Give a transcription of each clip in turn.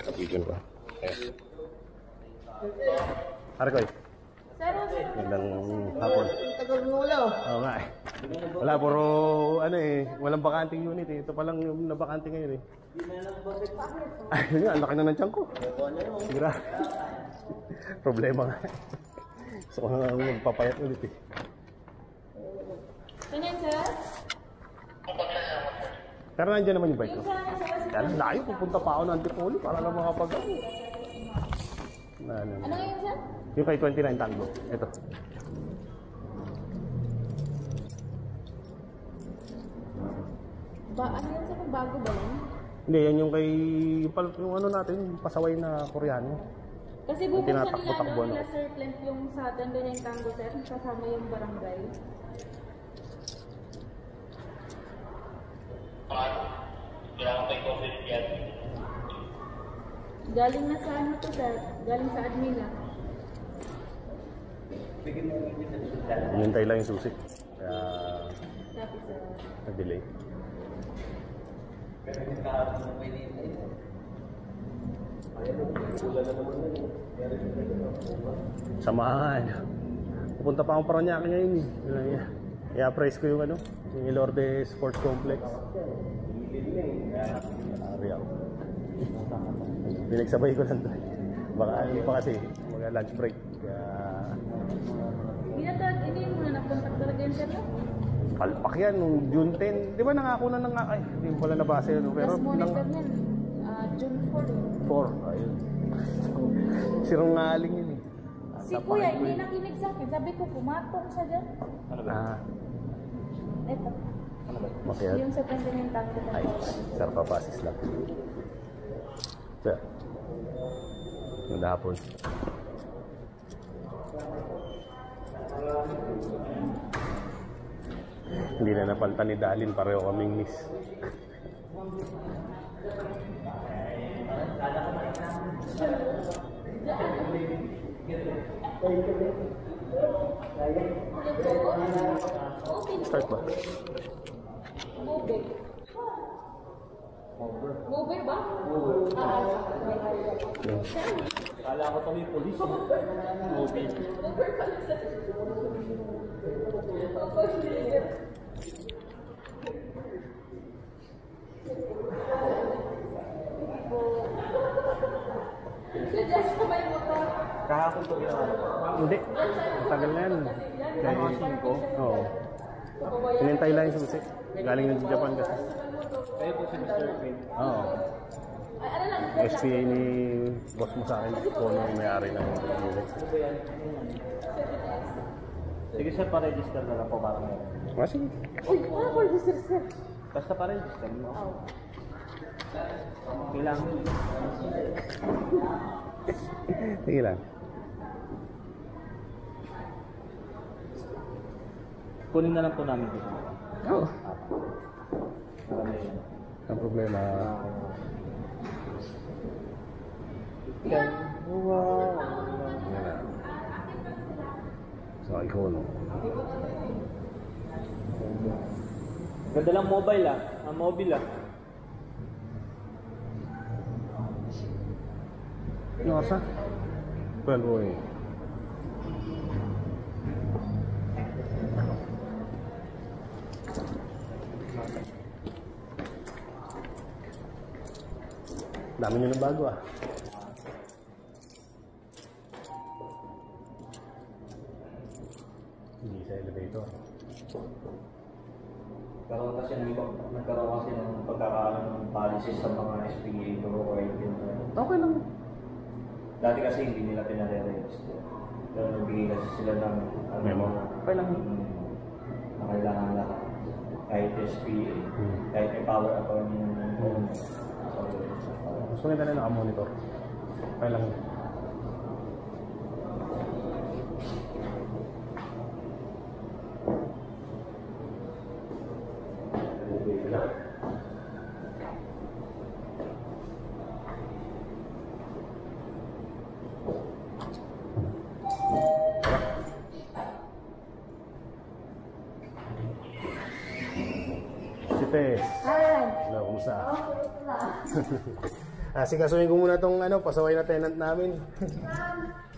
Kapigil ba? Okay. Arkoy. Magandang hapon. Tagal mo wala. Oo nga eh. Wala, puro ano eh, walang bakanting unit eh. Ito pa lang yung nabakante ngayon eh. Ay, yun nga, ang laki na ng tiyan ko. Sira. Problema nga. Gusto ko nga magpapayat ulit eh. Ganyan, sir? Pero nandiyan naman yung bike ko. Kaya layo, pupunta pa ako ng Antipolo para lang makapag Ano ngayon, sir? yung kay 29 Tango. Ito. Ano yun, sir? Bago ba lang? Hindi, yan yung kay yung ano natin, yung pasaway na Koreano. Kasi bubuksan Tinatakbo-takbo, nila no? Sir Clint yung sa Tandoñang Tango, sir. Kasama yung barangay. Kailangan may COVID yan. Galing na sa ano to, sir? Galing sa admin na. Hinintay lang yung susi. Kaya Copy, sir. na-delay. Samahan. Pupunta pa akong Paranaque ngayon eh. I-appraise ko yung ano, yung Ilorde Sports Complex. Ari ako. Pinagsabay ko lang doon. Baka ano pa kasi, mag-lunch break. Kaya Hindi mo na nakontak talaga yung sir, no? palpak yan, nung June 10. Di ba nangako na ay, hindi mo pala nabasa yun. Pero Last monitor niyan, June 4. 4, ayun. Sirungaling yun eh. Si Kuya, hindi nakinig sa akin. Sabi ko, pumatong siya dyan. Ano ba? Eto. Ano ba? Makiat? Yung sa Tandoñang Tango. Ay, sir, papasis lang. Sir. Yung hapon. Hindi na napaltan ni Dalin, pareho kaming miss. Start ba? Mobile. Mobile ba? Kala ko kami polis. Mobile. Suggest ko may motor. Kahapon to ginawa. Hindi. Matagal na yan. Ano ang 5? Oo. Hinintay lang yung susi. Galing ng Japan kasi. Kayo po si Mr. Quinn. Oo. SPA ni boss mo sa akin kung ano yung may-ari ng unit. Sige sir, pa-register na lang po para meron. Sige. Uy, ano po register, sir? Basta pa-register mo. Kailangan. Sige lang. Kunin na lang po namin dito. Oo. Para may Ang problema. Yan. Wow. Yan na. So, icon. Ganda lang mobile ah. Mobile ah. Ano oras na? 12 boy. Dami nyo ng bago ah. Hindi sa elevator. Nagkaroon kasi ng pagkakaroon ng policy sa mga SPA o Okay lang. Dati kasi hindi nila pinare-register. Pero nagbigay kasi sila ng Memo. Okay lang. Na kailangan lahat. Kahit SPA, kahit may power attorney ng owner. Gusto nila na naka-monitor. Okay lang. Si Tess. Ay! Hello, kumusta? Asikasuhin ko muna tong ano, pasaway na tenant namin.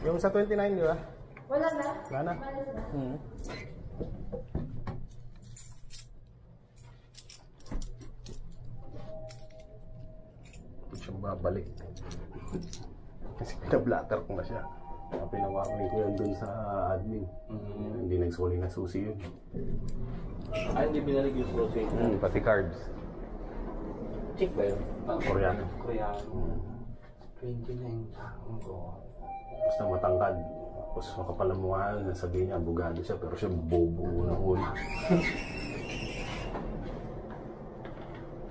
Yung sa 29, di ba? Wala na? Wala na. Hindi siyang babalik. Kasi pinablatter ko na siya. Pinawarning ko yan dun sa admin. Hindi nagsuli na susi yun. Hindi binalik yung susi. Pati cards. Check ba yun? Koreano. Koreano. 29 taong ko. Basta matangkad. Tapos makapal ang mukha, sabihin niya, abogado siya, pero siya bobo na huli.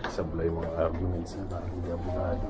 Sablay mga arguments na parang hindi abogado.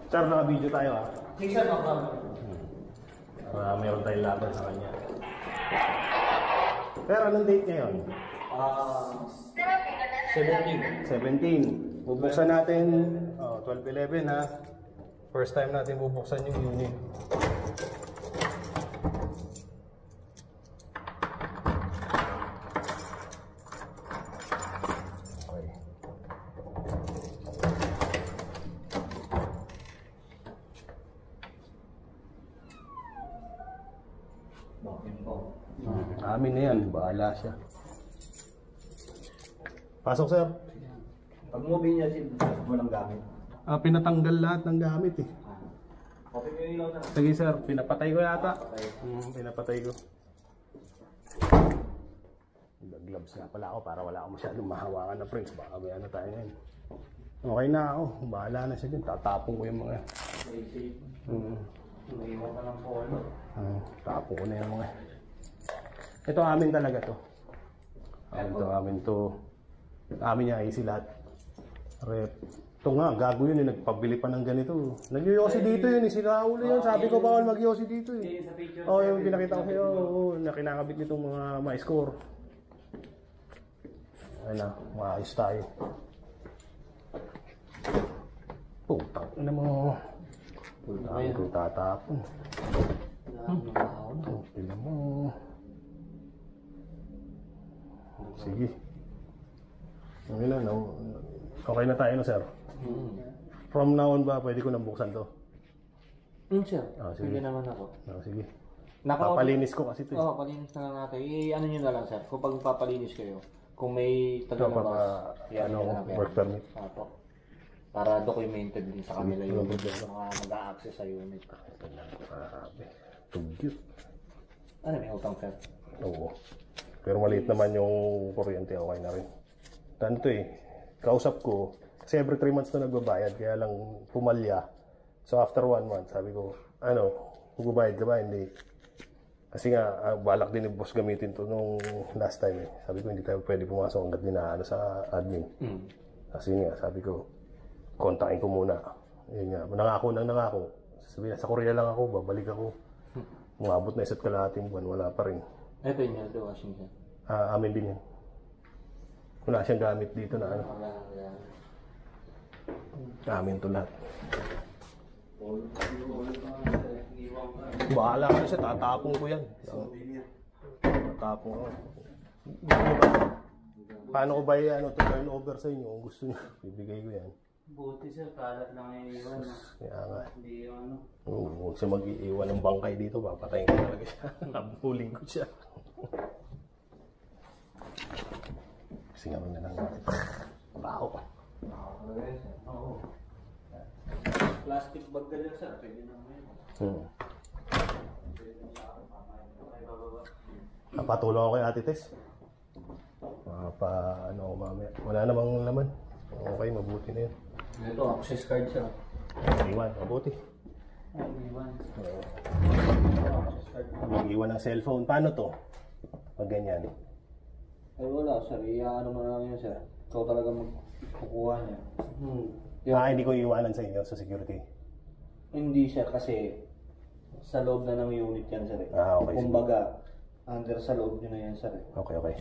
Sir, naka-video tayo ha. Hey, sir, Mayroon tayong laban sa kanya. Sir, anong date ngayon? 17. Bubuksan natin 12/11 ha. First time natin bubuksan yung unit. Amin na yan, bahala siya. Pasok, sir. Pag movie niya, walang gamit. Pinatanggal lahat ng gamit eh. Okay mo yung ilaw na. Sige, sir, pinapatay ko yata. Pinapatay ko. Gloves nga pala ako para wala akong masyadong mahawakan na friends. Baka may ano tayo ngayon. Okay na ako, bahala na siya dyan. Tatapon ko yung mga... Naiwan ka ng phone. Tapon ko na yung mga... Ito amin talaga to. Amin to. Amin niya, easy lahat. Rep. Ito nga, gago yun, nagpabili pa ng ganito. Nag-yosi dito yun, sinaulo yun. Sabi ko bawal mag-yosi dito eh. Yung pinakita ko sa'yo, na kinakabit nitong mga ma-score. Ayun na, maayos tayo. Putang ina mo. Putang ko tatapon. Tingnan mo. Sige. Okay na tayo, no, sir? From now on ba, pwede ko nang buksan to? Sir. Sige. Pwede naman ako. Sige. Papalinis ko kasi ito. Palinis na lang natin. Ano nyo na lang, sir. Kung pag papalinis kayo, kung may tagalabas, work permit. Para documented din sa kanila yung mga mag-a-access sa unit. Tugyot. Ano, may utang, sir? Oo. Pero maliit naman yung kuryente, okay na rin. Ano to eh, kausap ko, kasi every 3 months na nagbabayad, kaya lang pumalya. So after 1 month, sabi ko, magbabayad ka ba? Hindi. Kasi nga, balak din yung boss gamitin to nung last time eh. Sabi ko, hindi tayo pwede pumasok hanggat dinaano sa admin. Kasi nga, sabi ko, kontakin ko muna. Yun nga, nangako. Sabi na, sa Korea lang ako, babalik ako. Umabot na isa't kalahating buwan, wala pa rin. Ito yun, ito Washington. Amin din yan. Wala siyang gamit dito na ano. Amin to lahat. Bahala ka na siya, tatapong ko yan. Tatapong ko. Paano ko ba yan, turn over sa inyo kung gusto niyo? Bibigay ko yan. Buti sir, kalat lang yung iwan. Kaya nga. Hindi yung ano. Huwag siya mag-iiwan ng bangkay dito, papatayin ko talaga siya. Nabuling ko siya. Singaw na lang natin. Baho. Oo. Plastic bag ka dyan sir, pwede naman yun. Napatulong ako kay Ate Tess. ano ako mamaya. Wala namang laman. Okay, mabuti na yun. Ito, access card siya. Iwan, mabuti. Iwan. Mag-iwan ng cellphone. Paano to? Pag ganyan. Ay wala, sir. Ano mo na lang yun, sir. Ikaw talaga magkukuha niya. Hindi ko iiwanan sa inyo sa security. Hindi, sir, kasi sa loob na ng unit yan, sir. Okay. Kumbaga, under sa loob nyo na yan, sir. Okay, okay.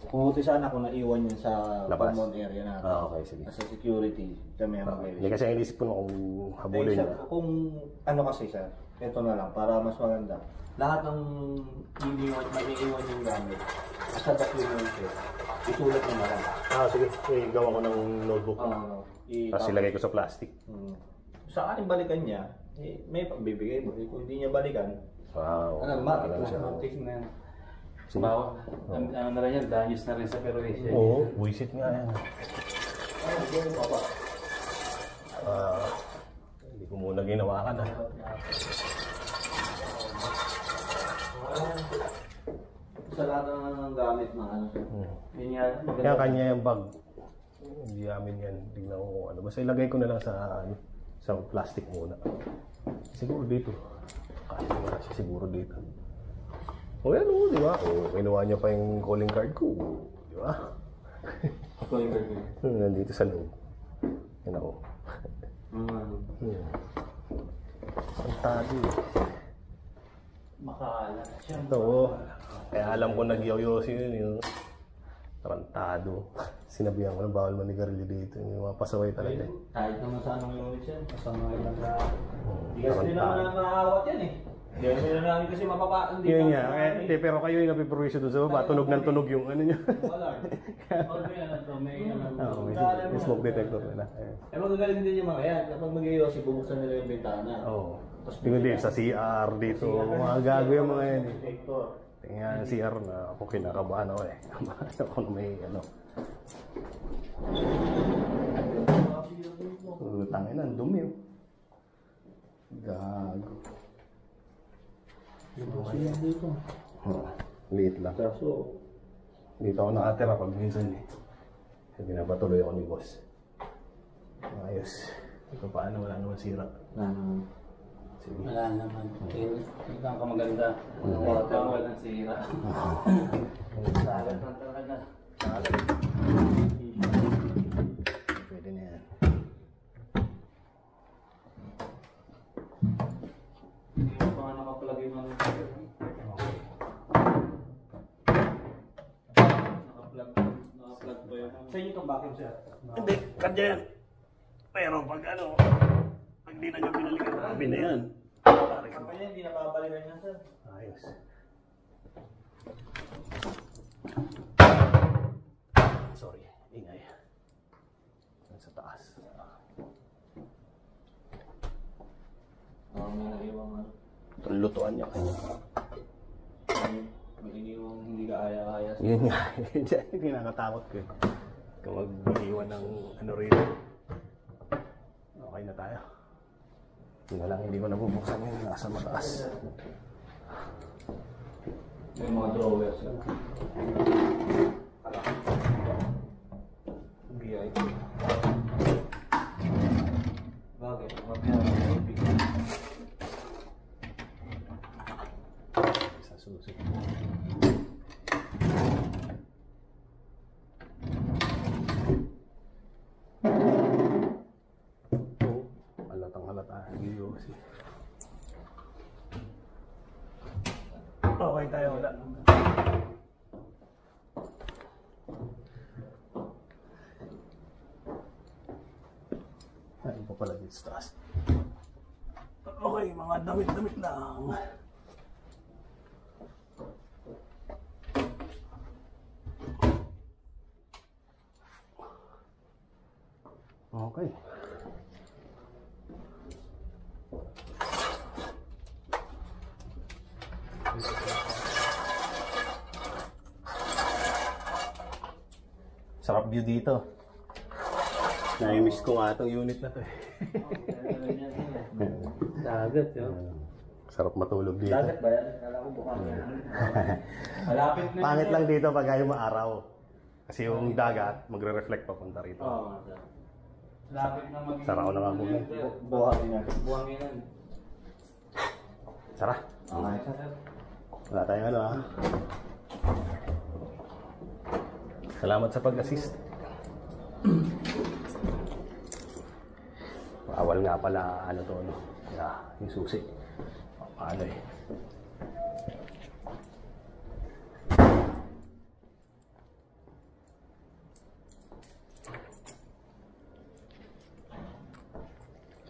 Kumuti sana kung naiwan yun sa labas. common area natin. Okay, sige. Sa security, kami ang mag-verify. Hindi kasi inisip ko kung habulin sir, na. kung ano kasi, sir, ito na lang, para mas maganda. Lahat ng maiiwan yung gamit, sa document, isulat mo na lang. Sige. Gawa ko ng notebook. Tapos ilagay ko sa plastic. Sa ating balikan niya, may pagbibigay mo. Kung hindi niya balikan, wow. matik na. Bawa, ano na rin yan, danyos na rin sa Peruvian. Oo, buisit nga yan. Hindi ko muna ginawa ka na. Sa lahat ng gamit na ano. Yun nga. Kaya kanya yung bag. Hindi amin yan. Tingnan ko kung ano. Basta ilagay ko na lang sa plastic muna. Siguro dito. Kasi wala siya siguro dito. O yan o, di ba? O, kinuha niya pa yung calling card ko. Di ba? Calling card ko? Nandito sa loob. Yan ako. Pantado eh. Makaalat siya. Ito, kaya alam ko nag-yoyosi yun yung tarantado. Sinabihan ko na bawal manigarilyo dito. Yung mga pasaway talaga. Kahit naman sa anong unit yan, masama lang na. Hindi kasi din naman ang maawat yan eh. Hindi na namin kasi mapapaan din. Yun nga, pero kayo yung napiproviso doon sa baba. Tunog ng tunog yung ano nyo. Wala. May smoke detector nila. Magagaling din yung mga yan. Kapag mag-iyosi, bubuksan nila yung bintana. Oo. Tingnan din sa CR dito. Mga gago yung mga yan eh. Tingnan sa CR na ako kinakabahan ako eh. Kabahan ako na may ano. Tangin na, dumi oh. Gago. Liit lang. Dito ako nakatira pag minsan eh. Pinapatuloy ako ni boss. Ayos. Ito paano, wala naman sira. Sige. Wala naman. Ikaw ka maganda. Walang sira. Salat lang talaga. Pwede na yan. Hindi mo pa nga nakaplug yung ano. Nakaplug pa yun. Sa inyo itong vacuum, sir? Hindi, kanya yan. Pero pag ano, pag di na nyo binalikan, sabi na yan. Kanya hindi napapalikan niya, sir. Ayos. Sorry, ingay. Sa taas. May naiwang ano. Itong lutuan niya kanya. May iniwang hindi ka aya-aya. Yun nga, hindi nakatakot ko eh. Kung mag-iwan ng ano rin. Okay na tayo. Yun na lang, hindi ko nabubuksan yun. Nasa mataas. May mga drawers. VIP. Bagay, Sa susi. Halatang-halata. Giyosi. Okay tayo, wala. Ayun pa pala dito sa taas. Okay, mga damit-damit lang. Okay. Sarap view dito. Na-miss ko nga itong unit na to eh. Dagat yun. Sarap matulog dito. Dagat ba yan? Kala ko buka. Malapit na. Pangit lang dito pag ayaw maaraw. Kasi yung dagat, magre-reflect papunta rito. Oo, sir. Lapit na magiging... Sara ko na nga muna. Buhangin na. Buhanginan. Sara. Okay, sir. Wala tayong ano ha. Salamat sa pag-assist. Bawal nga pala ano to, no? Yung susi. Paano eh.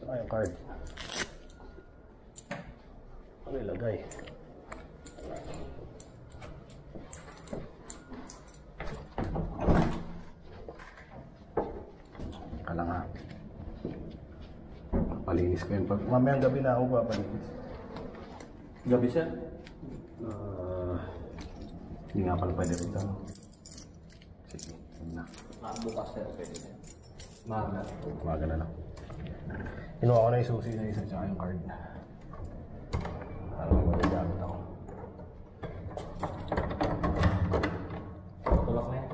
Saan yung card? Ano ilagay? Kala nga. Palinis ko yun. Mamayang gabi na ako papalinis. Gabi, sir? Hindi nga pala pwede rito. Sige, yun na. Bukas, sir. Pwede, sir. Maga. Umaga na lang. Kinuha ko na yung susi sa isa tsaka yung card. Para may magagamit ako. Tulak na yan.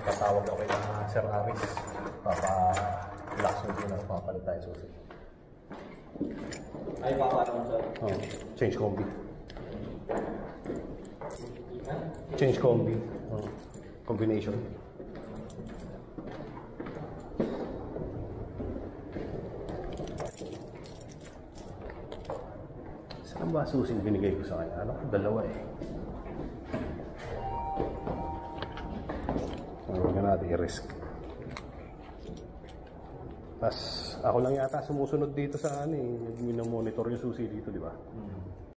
Tatawag ako kay Sir Aris. Papa-relax mo na papalit tayo susi. Ay, papaano, sir? Oh, change combi. Change combi. Oh, combination. Saan ba susing binigay ko sa kanya? Ano? Dalawa eh. Huwag na natin i-risk. Tapos ako lang yata sumusunod dito sa ano eh. Minomonitor yung susi dito, di ba?